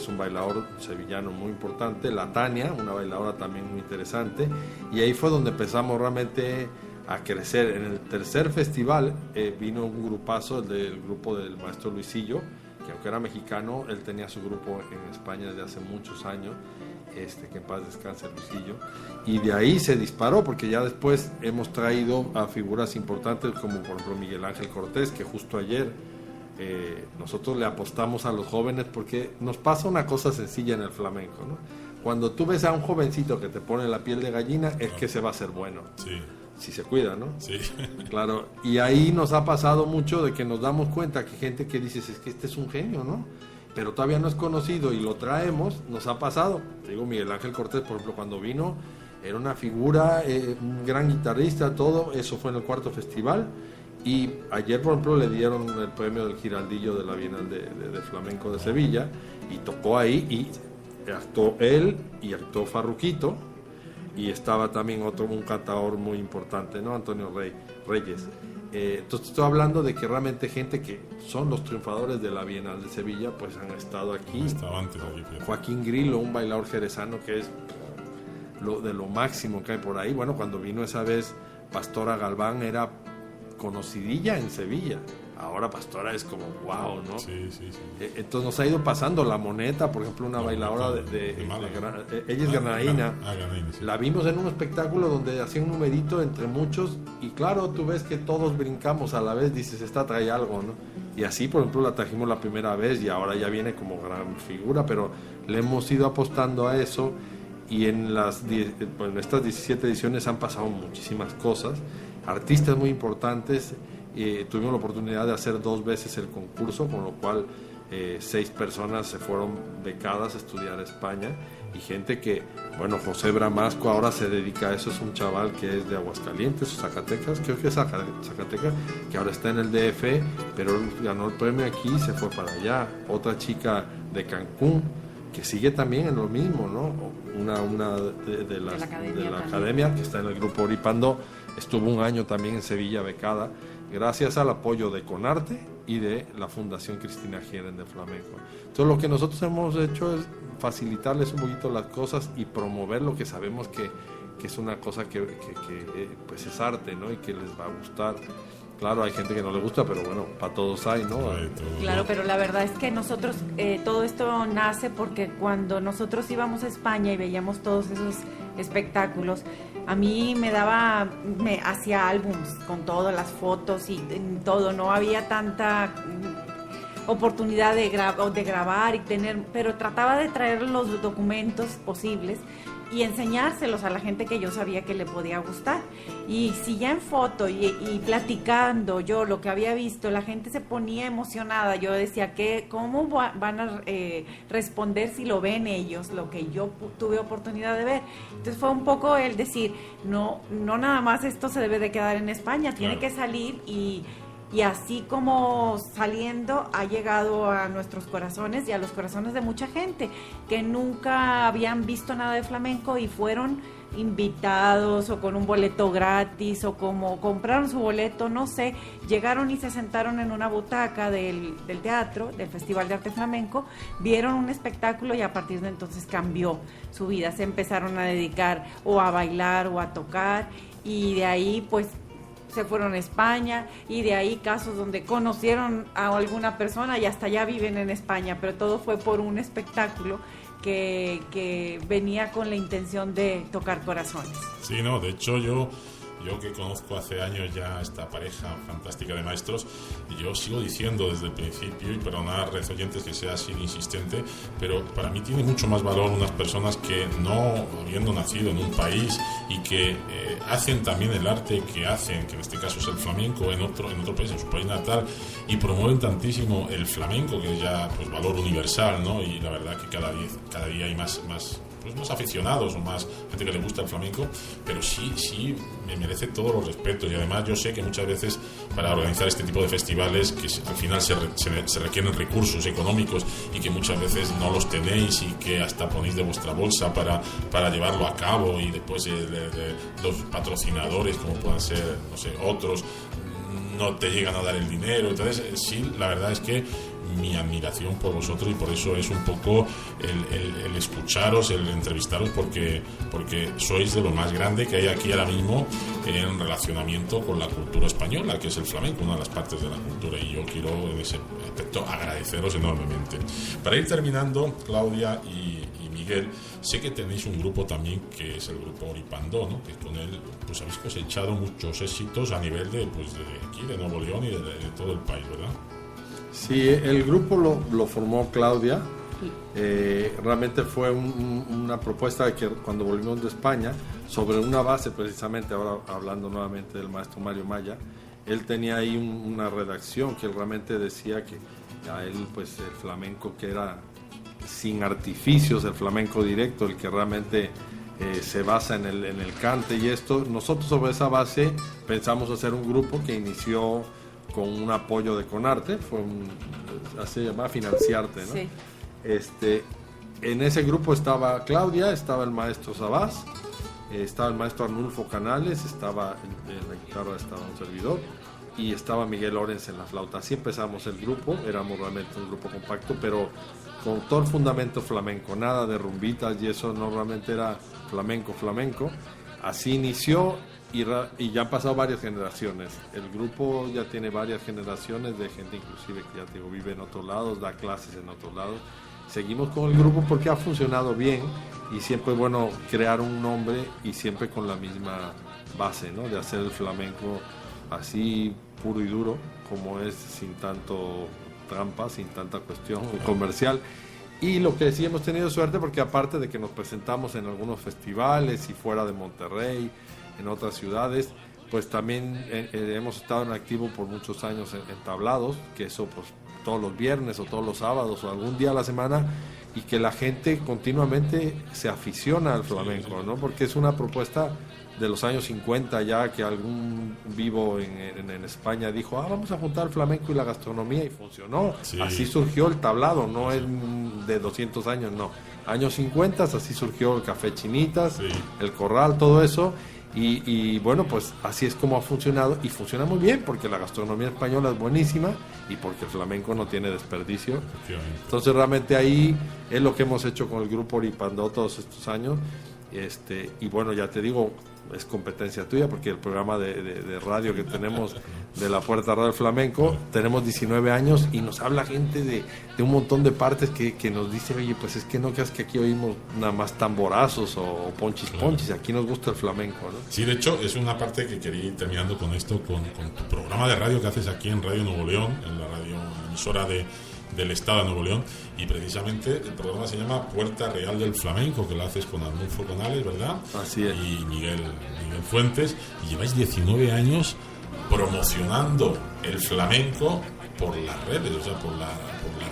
es un bailador sevillano muy importante, la Tania, una bailadora también muy interesante, y ahí fue donde empezamos realmente a crecer. En el tercer festival vino un grupazo, del grupo del maestro Luisillo, que aunque era mexicano, él tenía su grupo en España desde hace muchos años, que en paz descanse Luisillo, y de ahí se disparó, porque ya después hemos traído a figuras importantes como por ejemplo Miguel Ángel Cortés, que justo ayer nosotros le apostamos a los jóvenes, porque nos pasa una cosa sencilla en el flamenco, ¿no? Cuando tú ves a un jovencito que te pone la piel de gallina, es que se va a hacer bueno. Sí. Si se cuida, ¿no? Sí. Claro, y ahí nos ha pasado mucho de que nos damos cuenta que gente que dices, es que este es un genio, ¿no? Pero todavía no es conocido y lo traemos, nos ha pasado. Te digo, Miguel Ángel Cortés, por ejemplo, cuando vino, era una figura, un gran guitarrista, todo, eso fue en el cuarto festival. Y ayer, por ejemplo, le dieron el premio del Giraldillo de la Bienal de Flamenco de Sevilla, y tocó ahí, y actuó él, y actuó Farruquito, y estaba también un cantador muy importante, ¿no? Antonio Reyes. Entonces estoy hablando de que realmente gente que son los triunfadores de la Bienal de Sevilla, pues han estado aquí. Estaba antes aquí. Joaquín Grillo, un bailador jerezano que es de lo máximo que hay por ahí. Bueno, cuando vino esa vez Pastora Galván era conocidilla en Sevilla. Ahora Pastora es como wow, ¿no? Sí. Entonces nos ha ido pasando la Moneta, por ejemplo, una bailadora ella es granadina. Sí. La vimos en un espectáculo donde hacía un numerito entre muchos, y claro, tú ves que todos brincamos a la vez, dices, esta trae algo, ¿no? Y así, por ejemplo, la trajimos la primera vez y ahora ya viene como gran figura, pero le hemos ido apostando a eso, y en estas 17 ediciones han pasado muchísimas cosas, artistas muy importantes. Tuvimos la oportunidad de hacer 2 veces el concurso, con lo cual 6 personas se fueron becadas a estudiar a España, y gente que, bueno, José Bramasco ahora se dedica a eso, es un chaval que es de Aguascalientes o Zacatecas, creo que es Zacatecas, que ahora está en el DF, pero ganó el premio aquí y se fue para allá. Otra chica de Cancún que sigue también en lo mismo, ¿no? Una de la academia, que está en el grupo Oripando, estuvo un año también en Sevilla becada, gracias al apoyo de Conarte y de la Fundación Cristina Gieren de Flamenco. Entonces lo que nosotros hemos hecho es facilitarles un poquito las cosas y promover lo que sabemos que es una cosa que pues es arte, ¿no? Y que les va a gustar. Claro, hay gente que no le gusta, pero bueno, para todos hay, ¿no? Claro, pero la verdad es que nosotros, todo esto nace porque cuando nosotros íbamos a España y veíamos todos esos espectáculos, a mí me hacía álbums con todas las fotos y todo, no había tanta oportunidad de grabar y pero trataba de traer los documentos posibles y enseñárselos a la gente que yo sabía que le podía gustar. Y si ya en foto y platicando yo lo que había visto, la gente se ponía emocionada, yo decía, ¿cómo van a responder si lo ven ellos, lo que yo tuve oportunidad de ver? Entonces fue un poco el decir, no nada más esto se debe de quedar en España, tiene que salir, y así como saliendo ha llegado a nuestros corazones y a los corazones de mucha gente que nunca habían visto nada de flamenco y fueron invitados o con un boleto gratis o como compraron su boleto, no sé, llegaron y se sentaron en una butaca del teatro, del Festival de Arte Flamenco, vieron un espectáculo y a partir de entonces cambió su vida, se empezaron a dedicar o a bailar o a tocar, y de ahí pues se fueron a España, y de ahí casos donde conocieron a alguna persona y hasta ya viven en España, pero todo fue por un espectáculo que venía con la intención de tocar corazones. Sí, no, de hecho yo que conozco hace años ya esta pareja fantástica de maestros, y yo sigo diciendo desde el principio, y perdonad, red oyentes, que sea así de insistente, pero para mí tiene mucho más valor unas personas que no habiendo nacido en un país y que hacen también el arte que hacen, que en este caso es el flamenco, en otro país, en su país natal, y promueven tantísimo el flamenco, que es ya pues valor universal, ¿no? Y la verdad que cada día hay más aficionados o más gente que le gusta el flamenco, pero sí me merece todos los respetos. Y además yo sé que muchas veces para organizar este tipo de festivales que al final se requieren recursos económicos y que muchas veces no los tenéis y que hasta ponéis de vuestra bolsa para llevarlo a cabo, y después los patrocinadores, como puedan ser, no sé, otros, no te llegan a dar el dinero. Entonces sí, la verdad es que mi admiración por vosotros, y por eso es un poco el escucharos, el entrevistaros, porque sois de lo más grande que hay aquí ahora mismo en relacionamiento con la cultura española, que es el flamenco, una de las partes de la cultura, y yo quiero en ese aspecto agradeceros enormemente. Para ir terminando, Claudia y Miguel, sé que tenéis un grupo también que es el grupo Oripandó, ¿no? Que con él pues habéis cosechado muchos éxitos a nivel de aquí, de Nuevo León y de todo el país, ¿verdad? Sí, el grupo lo formó Claudia. Realmente fue una propuesta de que cuando volvimos de España, sobre una base precisamente, ahora hablando nuevamente del maestro Mario Maya, él tenía ahí una redacción que él realmente decía que a él pues el flamenco que era sin artificios, el flamenco directo, el que realmente se basa en el cante y esto. Nosotros sobre esa base pensamos hacer un grupo que inició con un apoyo de Conarte, se llamaba Financiarte, ¿no? Sí. En ese grupo estaba Claudia, estaba el maestro Sabás, estaba el maestro Arnulfo Canales, estaba en la guitarra, estaba un servidor, y estaba Miguel Lorenz en la flauta. Así empezamos el grupo, éramos realmente un grupo compacto, pero con todo el fundamento flamenco, nada de rumbitas y eso, no, realmente era flamenco. Así inició y ya han pasado varias generaciones. El grupo ya tiene varias generaciones de gente inclusive que ya te digo, vive en otros lados, da clases en otros lados. Seguimos con el grupo porque ha funcionado bien y siempre es bueno crear un nombre y siempre con la misma base, ¿no? De hacer el flamenco así puro y duro como es, sin tanto trampa, sin tanta cuestión comercial. Y lo que sí hemos tenido suerte porque aparte de que nos presentamos en algunos festivales y fuera de Monterrey, en otras ciudades, pues también hemos estado en activo por muchos años en tablados, que eso pues todos los viernes o todos los sábados o algún día a la semana, y que la gente continuamente se aficiona al flamenco, ¿no? Porque es una propuesta de los años 50 ya, que algún vivo en España dijo, vamos a juntar el flamenco y la gastronomía, y funcionó. Sí. Así surgió el tablado, no es de 200 años, no. Años 50, así surgió el Café Chinitas, sí, el Corral, todo eso. Y bueno, pues así es como ha funcionado, y funciona muy bien porque la gastronomía española es buenísima y porque el flamenco no tiene desperdicio. Entonces realmente ahí es lo que hemos hecho con el grupo Oripandó todos estos años. Y bueno, ya te digo, es competencia tuya porque el programa de radio que tenemos de la Puerta Radio Flamenco, tenemos 19 años y nos habla gente de un montón de partes que nos dice, oye, pues es que no creas que aquí oímos nada más tamborazos o ponchis, aquí nos gusta el flamenco, ¿no? Sí, de hecho es una parte que quería ir terminando con esto, con tu programa de radio que haces aquí en Radio Nuevo León, en la radio emisora del Estado de Nuevo León, y precisamente el programa se llama Puerta Real del Flamenco, que lo haces con Arnulfo Canales, ¿verdad? Así es. Y Miguel Fuentes, y lleváis 19 años promocionando el flamenco por las redes, o sea, por la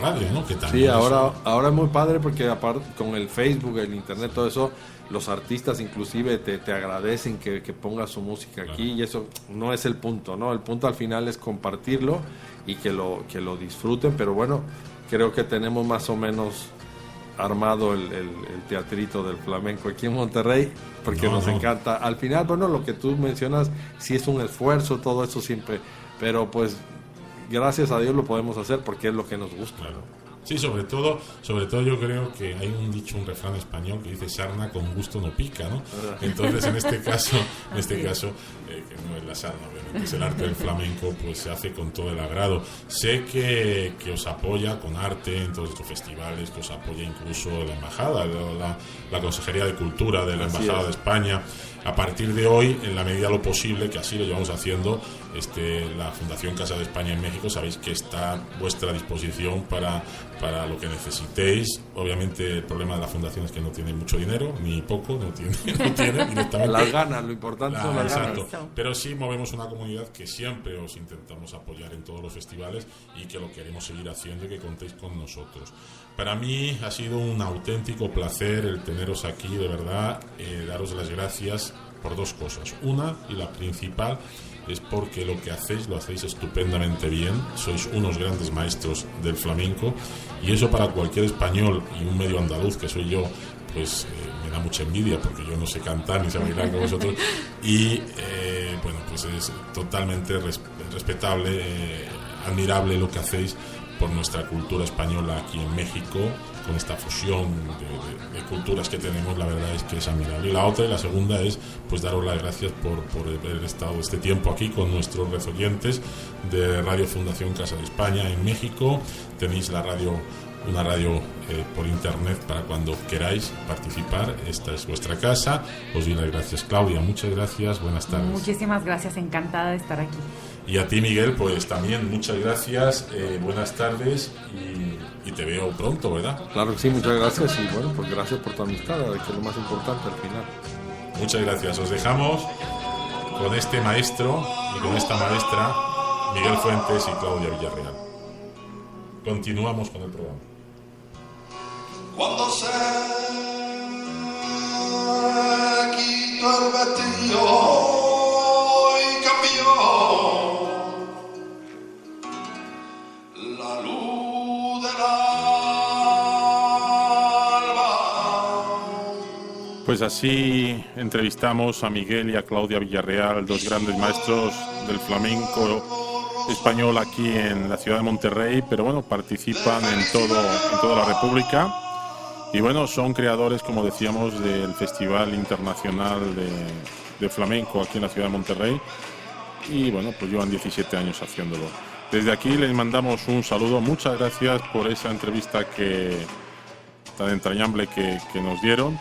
radio, ¿no? Que también sí, ahora es muy padre porque aparte con el Facebook, el internet, todo eso, los artistas inclusive te agradecen que pongas su música aquí, y eso no es el punto, ¿no? El punto al final es compartirlo y que lo disfruten, pero bueno, creo que tenemos más o menos armado el teatrito del flamenco aquí en Monterrey, porque nos encanta. Al final, bueno, lo que tú mencionas, sí es un esfuerzo, todo eso siempre, pero pues gracias a Dios lo podemos hacer porque es lo que nos gusta, ¿no? Sí, sobre todo yo creo que hay un refrán español que dice sarna con gusto no pica, ¿no? Entonces en este caso, que no es la sarna, obviamente es el arte del flamenco, pues se hace con todo el agrado. Sé que os apoya con arte en todos estos festivales, que os apoya incluso la embajada, la Consejería de Cultura de la Embajada de España. A partir de hoy, en la medida de lo posible, que así lo llevamos haciendo, la Fundación Casa de España en México, sabéis que está a vuestra disposición para lo que necesitéis. Obviamente el problema de la fundación es que no tiene mucho dinero, ni poco, no tiene directamente. Las ganas, lo importante son las ganas. Pero sí movemos una comunidad que siempre os intentamos apoyar en todos los festivales y que lo queremos seguir haciendo y que contéis con nosotros. Para mí ha sido un auténtico placer el teneros aquí, de verdad, daros las gracias por dos cosas. Una, y la principal, es porque lo que hacéis lo hacéis estupendamente bien, sois unos grandes maestros del flamenco, y eso para cualquier español y un medio andaluz que soy yo, pues me da mucha envidia porque yo no sé cantar ni sé bailar con vosotros, y bueno, pues es totalmente respetable, admirable lo que hacéis, por nuestra cultura española aquí en México, con esta fusión de culturas que tenemos. La verdad es que es admirable. Y la otra, y la segunda, es pues daros las gracias por haber estado este tiempo aquí con nuestros rezoyentes de Radio Fundación Casa de España en México. Tenéis una radio por internet para cuando queráis participar. Esta es vuestra casa. Os doy las gracias, Claudia. Muchas gracias. Buenas tardes. Muchísimas gracias. Encantada de estar aquí. Y a ti, Miguel, pues también muchas gracias. Buenas tardes y te veo pronto, ¿verdad? Claro que sí, muchas gracias. Y bueno, pues gracias por tu amistad, que es lo más importante al final. Muchas gracias. Os dejamos con este maestro y con esta maestra, Miguel Fuentes y Claudia Villarreal. Continuamos con el programa. Cuando se quitó el vestido y cambió la luz del alba. Pues así entrevistamos a Miguel y a Claudia Villarreal, dos grandes maestros del flamenco español aquí en la ciudad de Monterrey, pero bueno, participan en toda la República y bueno, son creadores, como decíamos, del Festival Internacional de Flamenco aquí en la ciudad de Monterrey y bueno, pues llevan 17 años haciéndolo. Desde aquí les mandamos un saludo, muchas gracias por esa entrevista tan entrañable que nos dieron.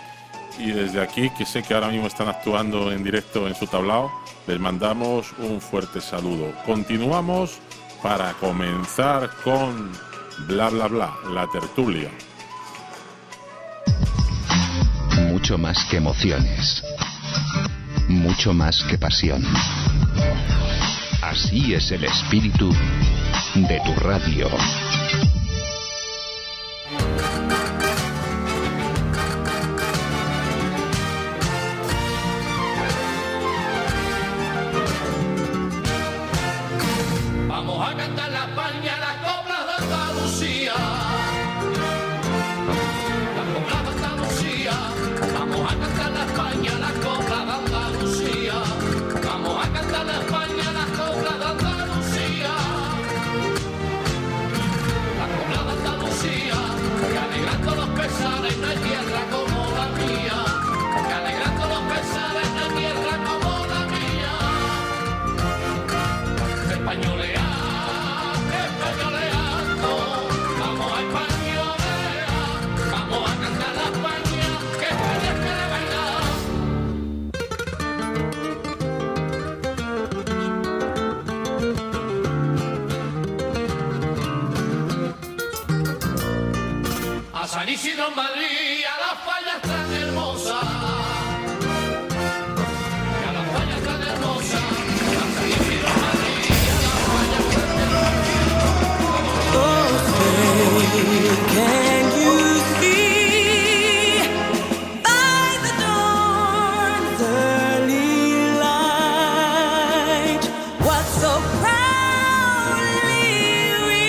Y desde aquí, que sé que ahora mismo están actuando en directo en su tablao, les mandamos un fuerte saludo. Continuamos para comenzar con Bla Bla Bla, la tertulia. Mucho más que emociones, mucho más que pasión. Así es el espíritu de tu radio. Vamos a cantar la España, las coplas de Andalucía. Las coplas de Andalucía. Vamos a cantar la España, las coplas de Andalucía. Vamos a cantar la España, las coplas de Andalucía. Las coplas de Andalucía, que alegrando los pesares no hay tierra como la mía. Que alegrando los pesares no hay tierra como la mía. Españoles. San Isidro en Madrid, a las fallas tan hermosas, a las fallas tan hermosas, a San Isidro en Madrid, a las fallas tan hermosas. Oh, say, can you see by the dawn's early light what so proudly we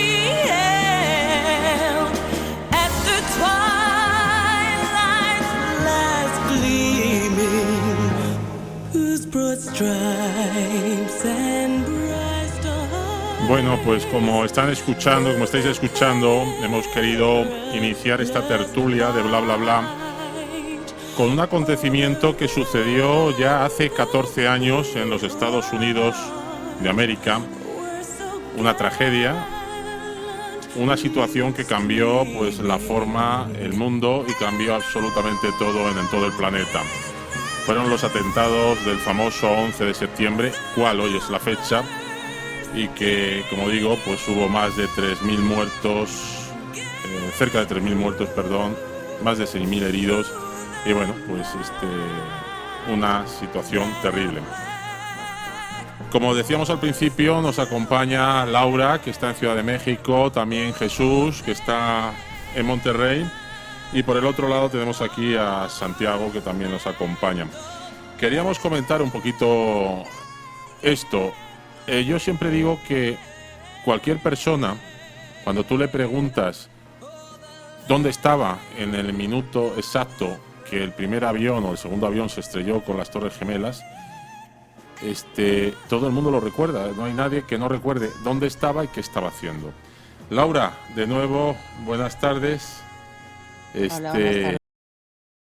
hailed at the twilight's last gleaming, whose broad stripes and bright stars. Bueno, pues como estáis escuchando, hemos querido iniciar esta tertulia de Bla Bla Bla con un acontecimiento que sucedió ya hace 14 años en los Estados Unidos de América, una tragedia, una situación que cambió pues la forma, el mundo y cambió absolutamente todo en todo el planeta. Fueron los atentados del famoso 11 de septiembre, cual hoy es la fecha, y que, como digo, pues hubo más de 3.000 muertos, cerca de 3.000 muertos, perdón, más de 6.000 heridos, y bueno, pues una situación terrible. Como decíamos al principio, nos acompaña Laura, que está en Ciudad de México, también Jesús, que está en Monterrey, y por el otro lado tenemos aquí a Santiago, que también nos acompaña. Queríamos comentar un poquito esto. Yo siempre digo que cualquier persona, cuando tú le preguntas dónde estaba en el minuto exacto que el primer avión o el segundo avión se estrelló con las Torres Gemelas, todo el mundo lo recuerda. No hay nadie que no recuerde dónde estaba y qué estaba haciendo. Laura, de nuevo, buenas tardes. Hola, buenas tardes.